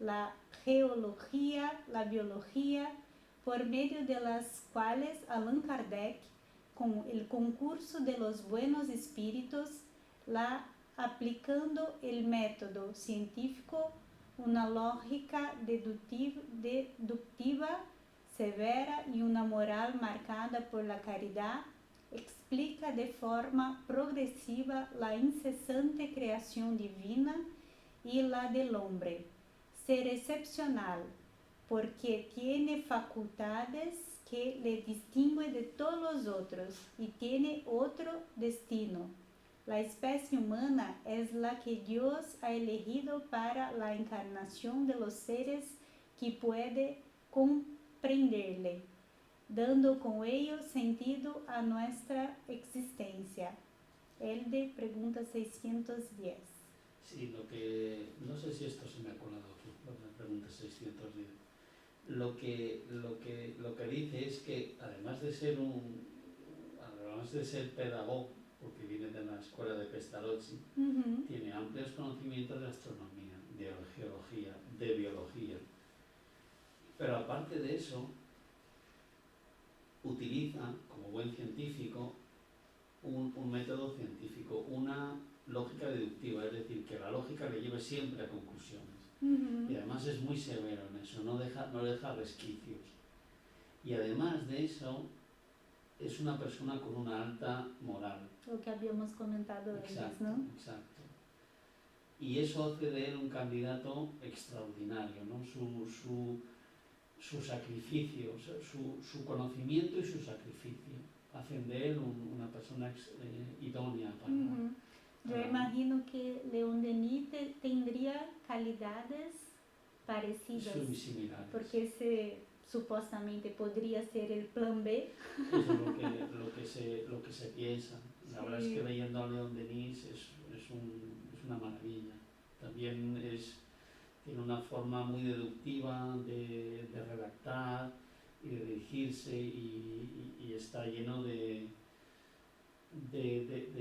la geología, la biología, por medio de las cuales Allan Kardec, con el concurso de los buenos espíritus, aplicando el método científico, una lógica deductiva severa y una moral marcada por la caridad, explica de forma progresiva la incesante creación divina y la del hombre. Ser excepcional, porque tiene facultades que le distinguen de todos los otros y tiene otro destino. La especie humana es la que Dios ha elegido para la encarnación de los seres que puede comprenderle, dando con ello sentido a nuestra existencia. El de pregunta 610. Sí, no sé si esto se me ha colado aquí, la pregunta 610. Lo que dice es que además de ser pedagogo, porque viene de la escuela de Pestalozzi, tiene amplios conocimientos de astronomía, de geología, de biología. Pero aparte de eso, utiliza, como buen científico, un método científico, una lógica deductiva, es decir, que la lógica le lleve siempre a conclusiones. Y además es muy severo en eso, no deja resquicios. Y además de eso, es una persona con una alta moral. Lo que habíamos comentado antes, ¿no? Exacto. Y eso hace de él un candidato extraordinario, ¿no? Su sacrificio, su conocimiento y su sacrificio hacen de él una persona idónea para... Yo imagino que León Denis tendría calidades parecidas. Similares. Porque supuestamente podría ser el plan B. Eso es lo que se piensa. La verdad es que leyendo a León Denis es una maravilla. También tiene una forma muy deductiva de redactar y de dirigirse y está lleno de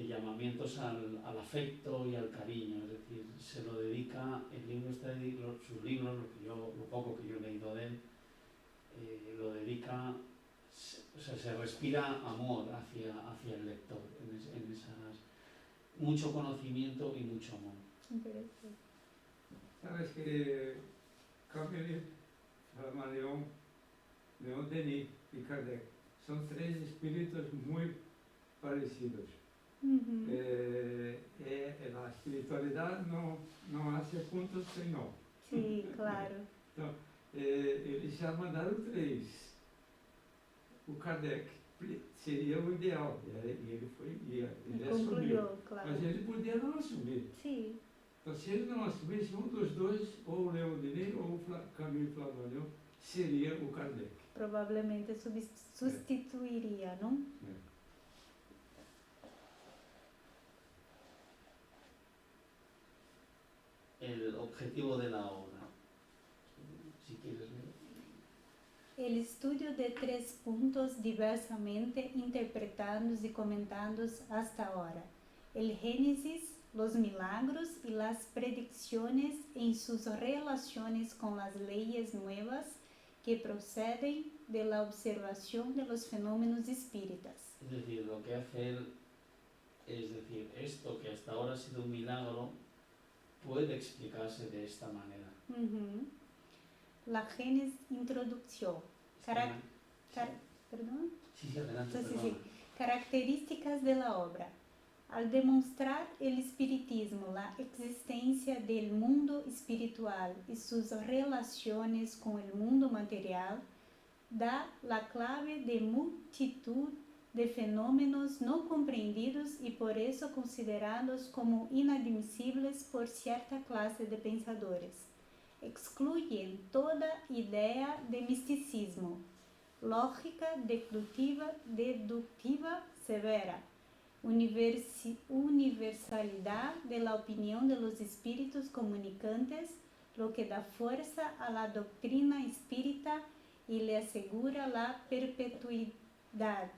llamamientos al afecto y al cariño, es decir, se lo dedica, sus libros, lo poco que yo he leído de él, lo dedica, se respira amor hacia el lector, en esas, mucho conocimiento y mucho amor. Interesante. Sabes que Camus, León Denis y Kardec son tres espíritus muy parecidos. La espiritualidad no hace puntos sem nó. Sí, claro. Então, eles já mandaram três. O Kardec seria o ideal, e ele assumiu. Claro. Mas ele podia não assumir. Sim. Então, se ele não assumisse, um dos dois, ou o Leon Denis ou o Camille Flammarion, seria o Kardec. Provavelmente sustituiria, não? El objetivo de la obra, si quieres ver. El estudio de 3 puntos diversamente interpretados y comentados hasta ahora. El Génesis, los milagros y las predicciones en sus relaciones con las leyes nuevas que proceden de la observación de los fenómenos espíritas. Es decir, lo que hace él es decir, esto que hasta ahora ha sido un milagro puede explicarse de esta manera. La Génesis, introducción. ¿Perdón? Sí, adelante. Sí. Características de la obra. Al demostrar el espiritismo, la existencia del mundo espiritual y sus relaciones con el mundo material, da la clave de multitud de fenómenos no comprendidos y por eso considerados como inadmisibles por cierta clase de pensadores. Excluyen toda idea de misticismo, lógica deductiva severa, universalidad de la opinión de los espíritus comunicantes, lo que da fuerza a la doctrina espírita y le asegura la perpetuidad.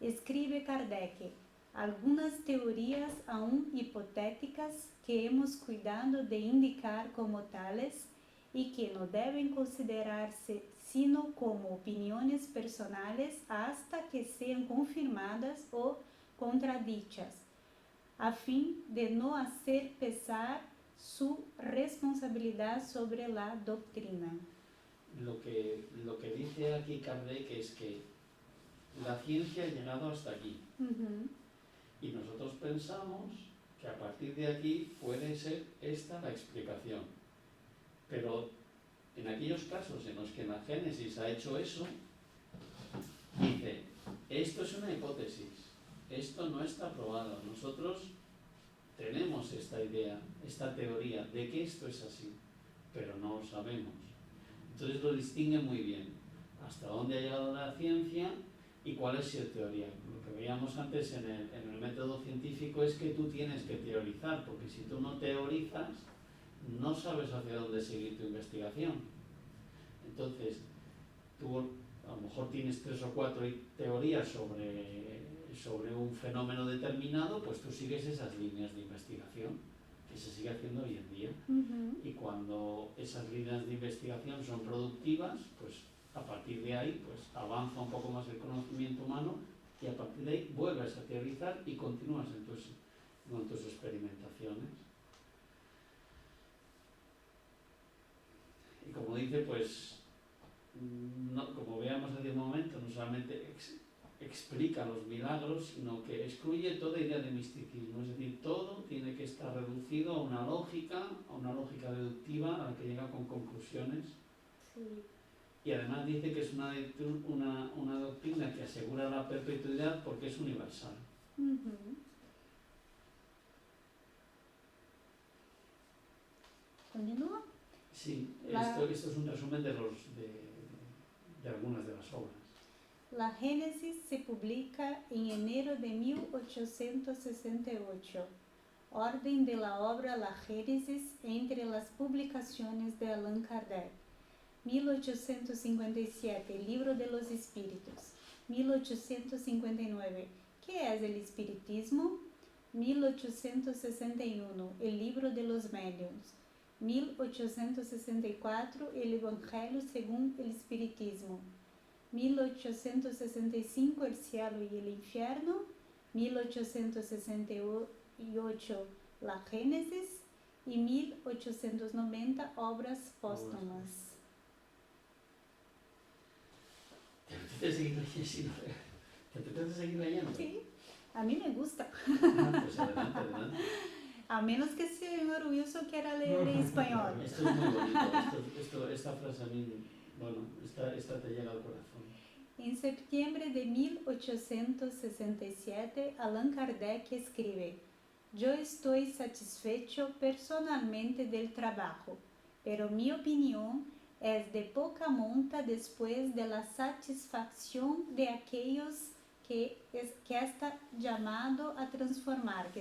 Escribe Kardec, algunas teorías aún hipotéticas que hemos cuidado de indicar como tales y que no deben considerarse sino como opiniones personales hasta que sean confirmadas o contradichas, a fin de no hacer pesar su responsabilidad sobre la doctrina. Lo que dice aquí Kardec es que la ciencia ha llegado hasta aquí. Y nosotros pensamos que a partir de aquí puede ser esta la explicación. Pero en aquellos casos en los que la Génesis ha hecho eso, dice, esto es una hipótesis, esto no está probado. Nosotros tenemos esta idea, esta teoría de que esto es así, pero no lo sabemos. Entonces lo distingue muy bien, hasta dónde ha llegado la ciencia y cuál es su teoría. Lo que veíamos antes en el método científico es que tú tienes que teorizar, porque si tú no teorizas, no sabes hacia dónde seguir tu investigación. Entonces, tú a lo mejor tienes 3 o 4 teorías sobre un fenómeno determinado, pues tú sigues esas líneas de investigación, que se sigue haciendo hoy en día. Y cuando esas líneas de investigación son productivas, pues a partir de ahí pues avanza un poco más el conocimiento humano y a partir de ahí vuelves a teorizar y continúas en tus experimentaciones. Y como dice, pues, no, como veamos hace un momento, no solamente explica los milagros, sino que excluye toda idea de misticismo, es decir, todo tiene que estar reducido a una lógica deductiva a la que llega con conclusiones. Sí. Y además dice que es una doctrina que asegura la perpetuidad porque es universal. ¿Continúa? Sí, esto es un resumen de algunas de las obras. La Génesis se publica en enero de 1868. Orden de la obra La Génesis entre las publicaciones de Allan Kardec. 1857, Libro de los Espíritus. 1859, ¿qué es el espiritismo? 1861, el Libro de los Médiuns. 1864, el Evangelio según el Espiritismo. 1865, el cielo y el infierno. 1868, la Génesis. Y 1890, obras póstumas. ¿Te apetece seguir leyendo? Sí, a mí me gusta. Pues adelante. A menos que el señor Wilson quiera leer en español. Esto es muy bonito. Esta frase a mí, bueno, esta te llega al corazón. En septiembre de 1867, Allan Kardec escribe: Yo estoy satisfecho personalmente del trabajo, pero mi opinión es de poca monta después de la satisfacción de aquellos que está llamado a transformar,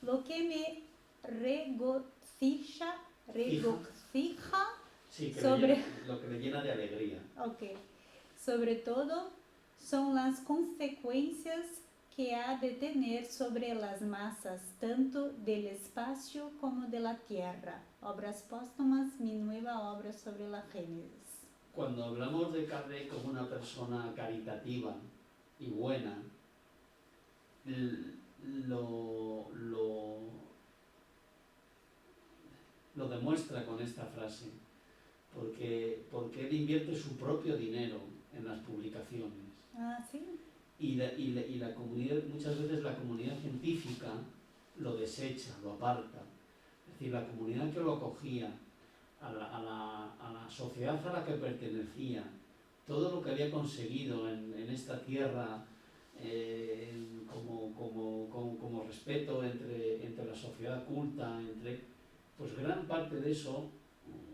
Lo que me regocija Sí, sobre lo que le llena de alegría. Sobre todo son las consecuencias que ha de tener sobre las masas, tanto del espacio como de la tierra. Obras póstumas, mi nueva obra sobre la Génesis. Cuando hablamos de Kardec como una persona caritativa y buena, lo demuestra con esta frase, porque él invierte su propio dinero en las publicaciones. Ah, sí. Y la comunidad, muchas veces la comunidad científica lo desecha, lo aparta. Es decir, la comunidad que lo acogía, a la sociedad a la que pertenecía, todo lo que había conseguido en esta tierra como respeto entre la sociedad culta, pues gran parte de eso,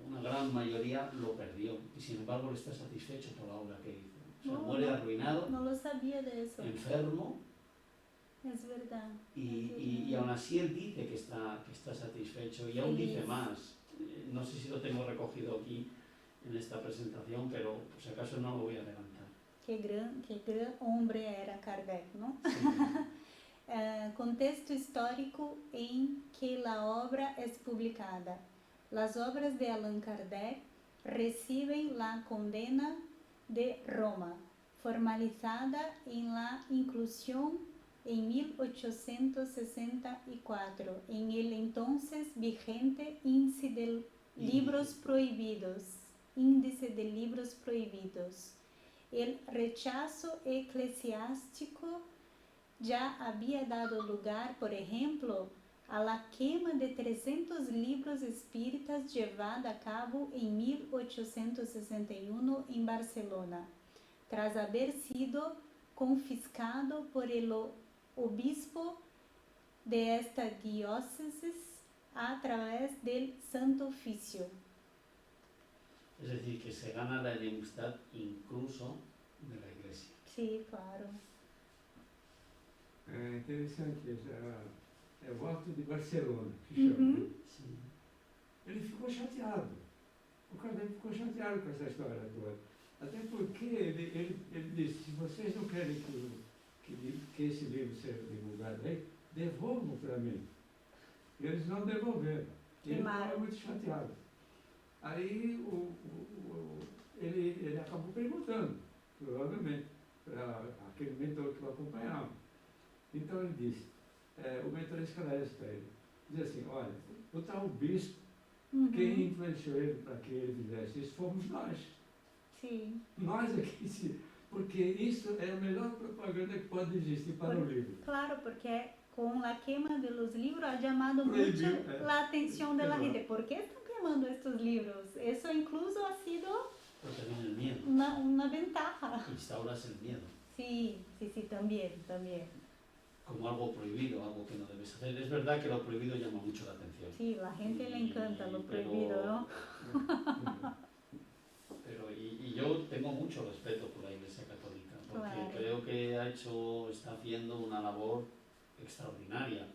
una gran mayoría lo perdió y sin embargo él está satisfecho por la obra que hizo. O sea, muere arruinado, no lo sabía de eso. enfermo, Es verdad. y aún así él dice que está satisfecho y aún dice más. No sé si lo tengo recogido aquí en esta presentación, pero por si acaso no lo voy a adelantar. Qué gran hombre era Kardec, ¿no? Sí. Contexto histórico en que la obra es publicada. Las obras de Allan Kardec reciben la condena de Roma, formalizada en la inclusión en 1864 en el entonces vigente Índice de Libros Prohibidos. El rechazo eclesiástico ya había dado lugar, por ejemplo, a la quema de 300 libros espíritas llevada a cabo en 1861 en Barcelona, tras haber sido confiscado por el obispo de esta diócesis a través del Santo Oficio. Es decir, que se gana la enemistad incluso de la Iglesia. Sí, claro. É interessante, é o voto de Barcelona, que chama. Uhum. Sí. Ele ficou chateado. O Kardec ficou chateado com essa história toda. Até porque ele disse, se vocês não querem que esse livro seja divulgado aí, devolvam para mim. E eles não devolveram. E ele ficou muito chateado. Aí ele acabou perguntando, provavelmente, para aquele mentor que o acompanhava. Então ele disse, o mentor esclarece para ele, diz assim, olha, o tal bispo, quem influenciou ele para que ele fizesse isso fomos nós. Sim. Nós aqui, porque isso é a melhor propaganda que pode existir para o livro. Claro, porque com a queima de los libros ha llamado mucho la atención de la gente. ¿Por qué están quemando estos libros? Eso incluso ha sido el miedo. Una ventaja. Instauras el miedo. Sí, también. Como algo prohibido, algo que no debes hacer. Es verdad que lo prohibido llama mucho la atención. Sí, la gente le encanta lo prohibido, ¿no? Y yo tengo mucho respeto por la Iglesia Católica, porque creo que está haciendo una labor extraordinaria,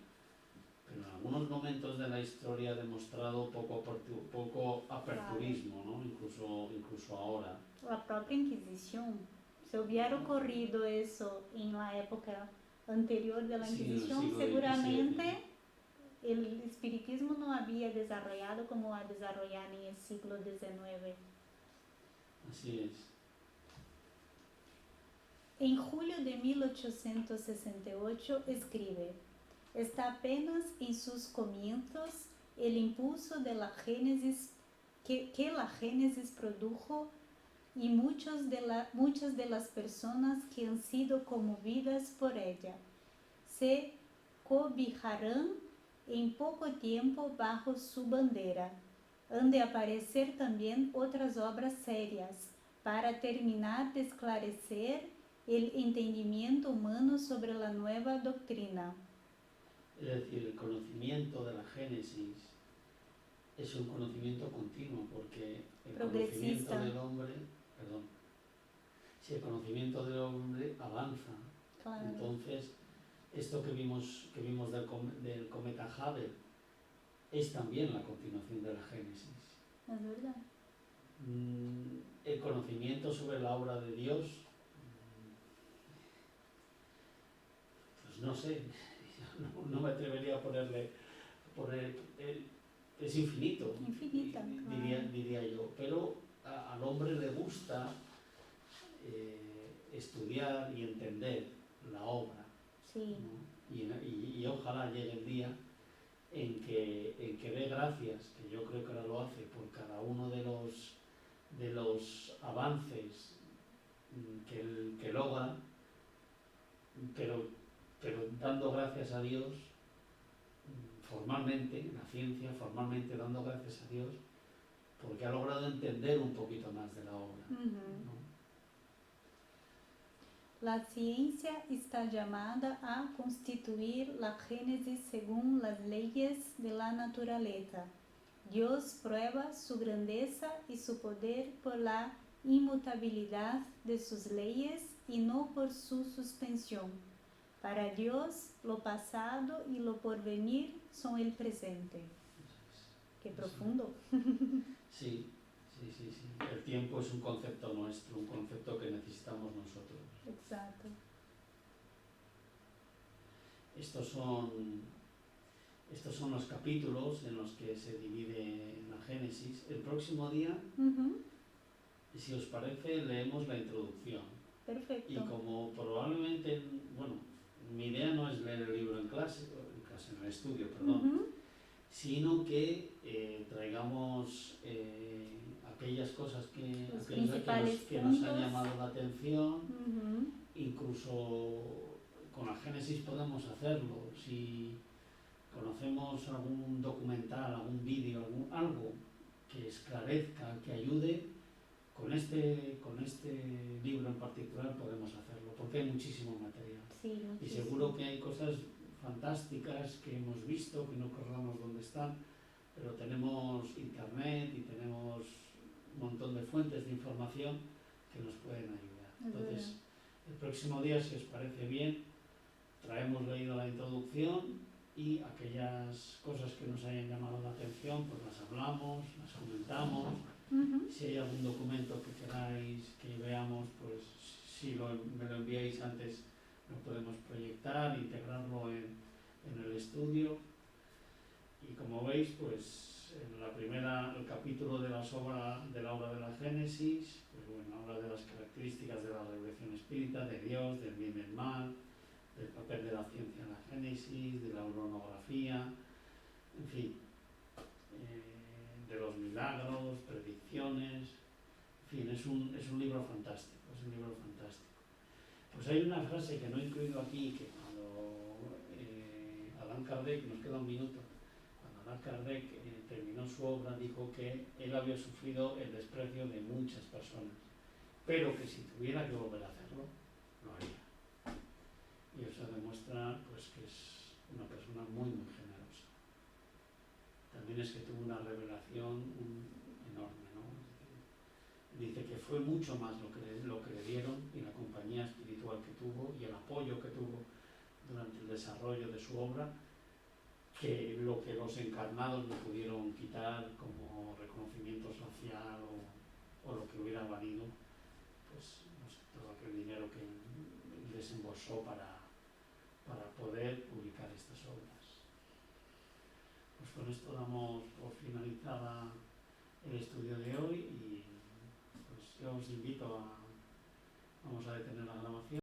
pero en algunos momentos de la historia ha demostrado poco aperturismo, ¿no? Incluso ahora. La propia Inquisición. Si hubiera ocurrido eso en la época anterior de la Inquisición, seguramente el espiritismo no había desarrollado como ha desarrollado en el siglo XIX. Así es. En julio de 1868 escribe, está apenas en sus comienzos el impulso de la Génesis que la Génesis produjo y muchas de las personas que han sido conmovidas por ella se cobijarán en poco tiempo bajo su bandera. Han de aparecer también otras obras serias para terminar de esclarecer el entendimiento humano sobre la nueva doctrina. Es decir, el conocimiento de la Génesis es un conocimiento continuo, porque el conocimiento del hombre, el conocimiento del hombre avanza. Claro. Entonces, esto que vimos del cometa Hubble es también la continuación de la Génesis. Es verdad. El conocimiento sobre la obra de Dios, pues no sé, no me atrevería a poner es infinito, diría yo, pero al hombre le gusta estudiar y entender la obra. Sí. ¿No? Y ojalá llegue el día en que dé gracias, que yo creo que ahora lo hace, por cada uno de los avances que logra, pero dando gracias a Dios formalmente, la ciencia formalmente dando gracias a Dios, porque ha logrado entender un poquito más de la obra. ¿No? La ciencia está llamada a constituir la Génesis según las leyes de la naturaleza. Dios prueba su grandeza y su poder por la inmutabilidad de sus leyes y no por su suspensión. Para Dios, lo pasado y lo porvenir son el presente. Qué profundo. Sí, sí, sí, sí. El tiempo es un concepto nuestro, un concepto que necesitamos nosotros. Exacto. Estos son los capítulos en los que se divide la Génesis. El próximo día, si os parece, leemos la introducción. Perfecto. Y como probablemente, bueno, mi idea no es leer el libro en clase, en el estudio, perdón, sino que traigamos aquellas cosas que nos han llamado la atención. Incluso con la Génesis podemos hacerlo. Si conocemos algún documental, algún vídeo, algo que esclarezca, que ayude, con este libro en particular podemos hacerlo, porque hay muchísimo material. Sí, muchísimo. Y seguro que hay cosas fantásticas que hemos visto, que no recordamos dónde están, pero tenemos internet y tenemos un montón de fuentes de información que nos pueden ayudar. Entonces, el próximo día, si os parece bien, traemos leído la introducción y aquellas cosas que nos hayan llamado la atención, pues las hablamos, las comentamos. Si hay algún documento que queráis que veamos, pues si me lo enviáis antes, lo podemos proyectar, integrarlo en el estudio. Y como veis, pues en el capítulo de la obra de la Génesis, pues bueno, habla de las características de la revelación espírita, de Dios, del bien y del mal, del papel de la ciencia en la Génesis, de la oronografía, en fin, de los milagros, predicciones, en fin, es un libro fantástico, Pues hay una frase que no he incluido aquí, que cuando Allan Kardec, nos queda un minuto, cuando Allan Kardec terminó su obra, dijo que él había sufrido el desprecio de muchas personas, pero que si tuviera que volver a hacerlo, lo haría. Y eso demuestra pues, que es una persona muy, muy generosa. También es que tuvo una revelación enorme, ¿no? Dice que fue mucho más lo que le dieron y la compañía espiritual que tuvo y el apoyo que tuvo durante el desarrollo de su obra, que lo que los encarnados le pudieron quitar como reconocimiento social o lo que hubiera valido, pues no sé, todo aquel dinero que desembolsó para poder publicar estas obras. Pues con esto damos por finalizada el estudio de hoy y pues yo os invito vamos a detener la grabación.